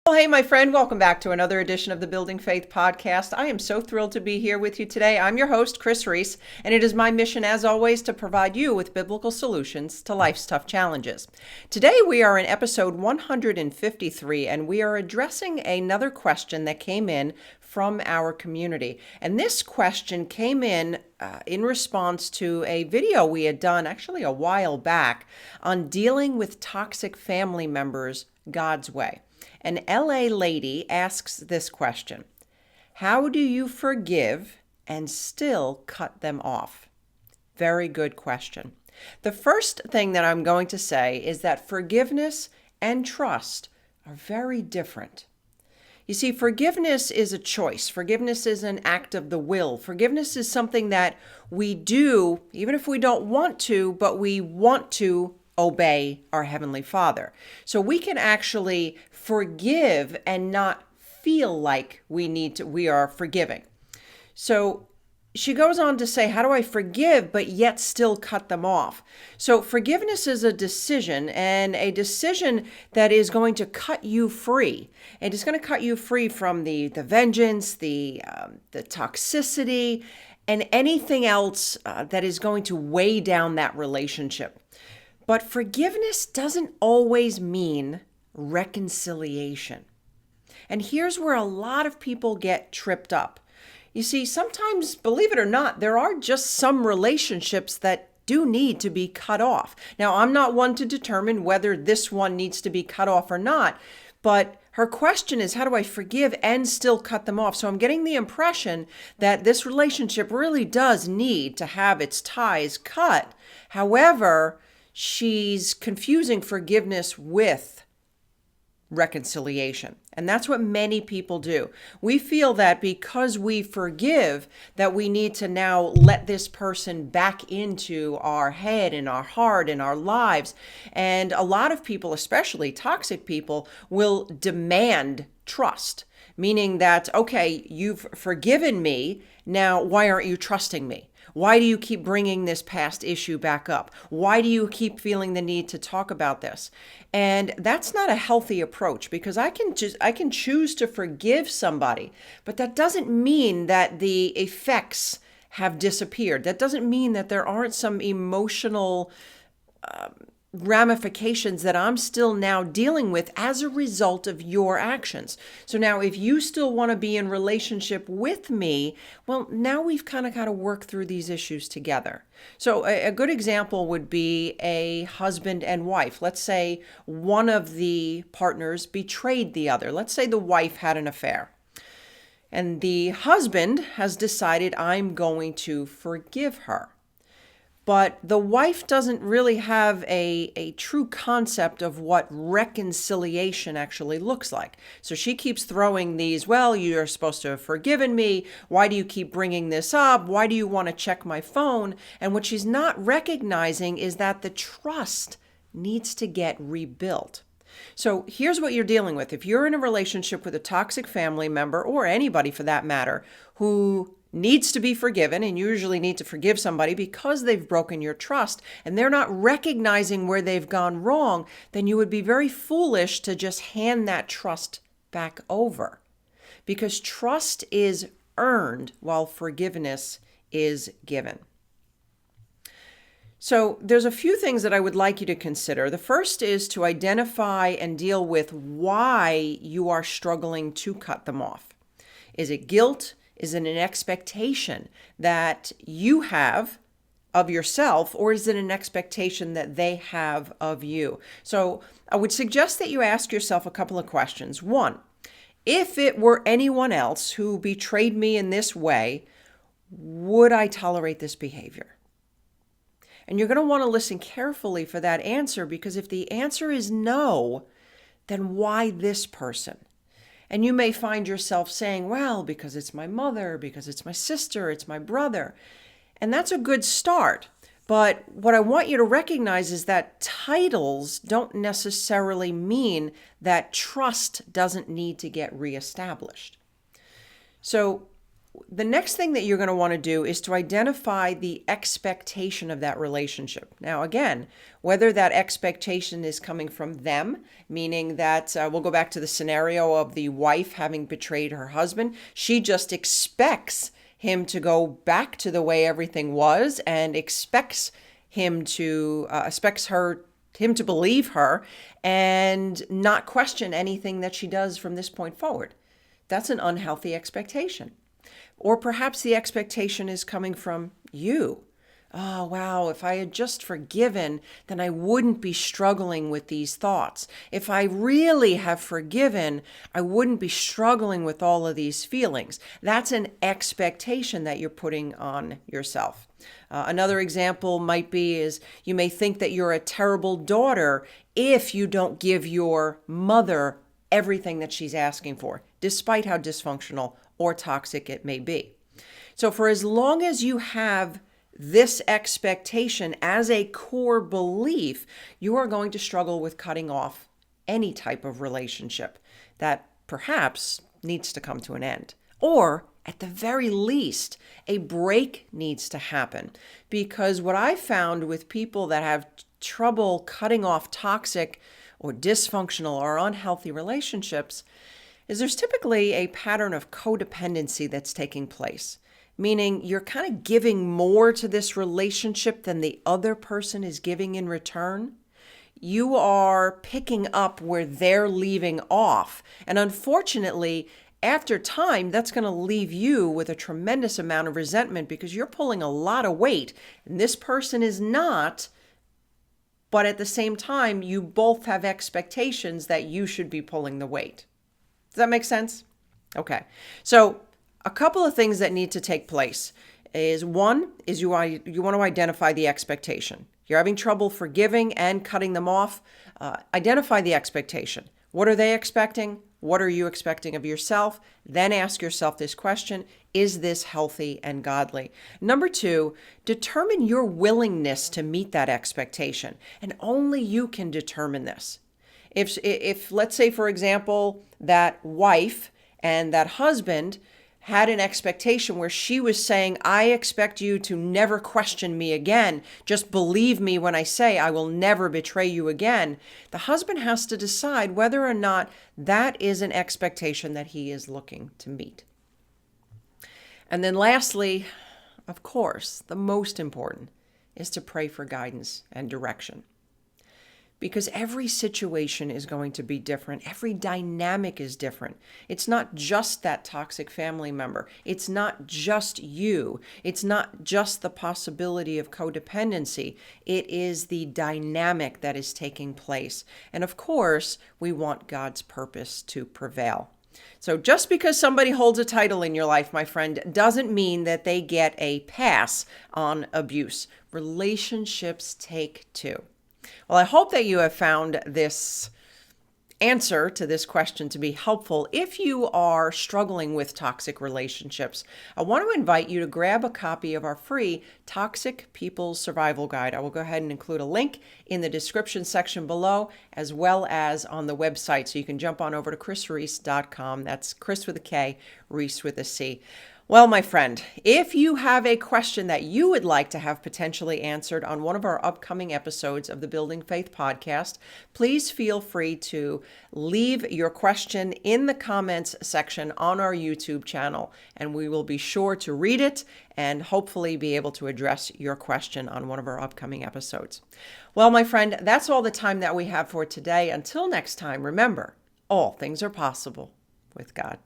Well, hey, my friend, welcome back to another edition of the Building Faith podcast. I am so thrilled to be here with you today. I'm your host, Kris Reece, and it is my mission, as always, to provide you with biblical solutions to life's tough challenges. Today, we are in episode 153, and we are addressing another question that came in from our community. And this question came in response to a video we had done actually a while back on dealing with toxic family members God's way. An LA lady asks this question: how do you forgive and still cut them off? Very good question. The first thing that I'm going to say is that forgiveness and trust are very different. You see, forgiveness is a choice. Forgiveness is an act of the will. Forgiveness is something that we do, even if we don't want to, but we want to obey our Heavenly Father. So we can actually forgive and not feel like we are forgiving. So she goes on to say, how do I forgive but yet still cut them off? So forgiveness is a decision, and a decision that is going to cut you free. And it's going to cut you free from the vengeance, the toxicity, and anything else that is going to weigh down that relationship. But forgiveness doesn't always mean reconciliation. And here's where a lot of people get tripped up. You see, sometimes, believe it or not, there are just some relationships that do need to be cut off. Now, I'm not one to determine whether this one needs to be cut off or not, but her question is, how do I forgive and still cut them off? So I'm getting the impression that this relationship really does need to have its ties cut. However, she's confusing forgiveness with reconciliation. And that's what many people do. We feel that because we forgive, that we need to now let this person back into our head and our heart and our lives. And a lot of people, especially toxic people, will demand trust, meaning that, okay, you've forgiven me. Now, why aren't you trusting me? Why do you keep bringing this past issue back up? Why do you keep feeling the need to talk about this? And that's not a healthy approach, because I can choose to forgive somebody, but that doesn't mean that the effects have disappeared. That doesn't mean that there aren't some emotional ramifications that I'm still now dealing with as a result of your actions. So now if you still want to be in relationship with me, well, now we've kind of got to work through these issues together. So a good example would be a husband and wife. Let's say one of the partners betrayed the other. Let's say the wife had an affair. And the husband has decided, I'm going to forgive her. But the wife doesn't really have a true concept of what reconciliation actually looks like. So she keeps throwing these, well, you're supposed to have forgiven me. Why do you keep bringing this up? Why do you want to check my phone? And what she's not recognizing is that the trust needs to get rebuilt. So here's what you're dealing with. If you're in a relationship with a toxic family member, or anybody for that matter, who needs to be forgiven, and you usually need to forgive somebody because they've broken your trust and they're not recognizing where they've gone wrong, then you would be very foolish to just hand that trust back over, because trust is earned while forgiveness is given. So there's a few things that I would like you to consider. The first is to identify and deal with why you are struggling to cut them off. Is it guilt? Is it an expectation that you have of yourself, or is it an expectation that they have of you? So I would suggest that you ask yourself a couple of questions. One, if it were anyone else who betrayed me in this way, would I tolerate this behavior? And you're going to want to listen carefully for that answer, because if the answer is no, then why this person? And you may find yourself saying, well, because it's my mother, because it's my sister, it's my brother. And that's a good start. But what I want you to recognize is that titles don't necessarily mean that trust doesn't need to get reestablished. So the next thing that you're going to want to do is to identify the expectation of that relationship. Now, again, whether that expectation is coming from them, meaning that we'll go back to the scenario of the wife having betrayed her husband. She just expects him to go back to the way everything was and expects him to him to believe her and not question anything that she does from this point forward. That's an unhealthy expectation. Or perhaps the expectation is coming from you. Oh, wow, if I had just forgiven, then I wouldn't be struggling with these thoughts. If I really have forgiven, I wouldn't be struggling with all of these feelings. That's an expectation that you're putting on yourself. Another example might be is you may think that you're a terrible daughter if you don't give your mother everything that she's asking for, despite how dysfunctional or toxic it may be. So for as long as you have this expectation as a core belief, you are going to struggle with cutting off any type of relationship that perhaps needs to come to an end. Or at the very least, a break needs to happen. Because what I found with people that have trouble cutting off toxic or dysfunctional or unhealthy relationships is there's typically a pattern of codependency that's taking place, meaning you're kind of giving more to this relationship than the other person is giving in return. You are picking up where they're leaving off. And unfortunately, after time, that's going to leave you with a tremendous amount of resentment because you're pulling a lot of weight and this person is not. But at the same time, you both have expectations that you should be pulling the weight. Does that make sense? Okay. So a couple of things that need to take place is one is you want to identify the expectation. You're having trouble forgiving and cutting them off. Identify the expectation. What are they expecting? What are you expecting of yourself? Then ask yourself this question: is this healthy and godly? Number two, determine your willingness to meet that expectation. And only you can determine this. If let's say, for example, that wife and that husband had an expectation where she was saying, I expect you to never question me again. Just believe me when I say I will never betray you again. The husband has to decide whether or not that is an expectation that he is looking to meet. And then lastly, of course, the most important is to pray for guidance and direction. Because every situation is going to be different. Every dynamic is different. It's not just that toxic family member. It's not just you. It's not just the possibility of codependency. It is the dynamic that is taking place. And of course, we want God's purpose to prevail. So just because somebody holds a title in your life, my friend, doesn't mean that they get a pass on abuse. Relationships take two. Well, I hope that you have found this answer to this question to be helpful. If you are struggling with toxic relationships, I want to invite you to grab a copy of our free Toxic People's Survival Guide. I will go ahead and include a link in the description section below, as well as on the website. So you can jump on over to krisreece.com. That's Kris with a K, Reece with a C. Well, my friend, if you have a question that you would like to have potentially answered on one of our upcoming episodes of the Building Faith podcast, please feel free to leave your question in the comments section on our YouTube channel, and we will be sure to read it and hopefully be able to address your question on one of our upcoming episodes. Well, my friend, that's all the time that we have for today. Until next time, remember, all things are possible with God.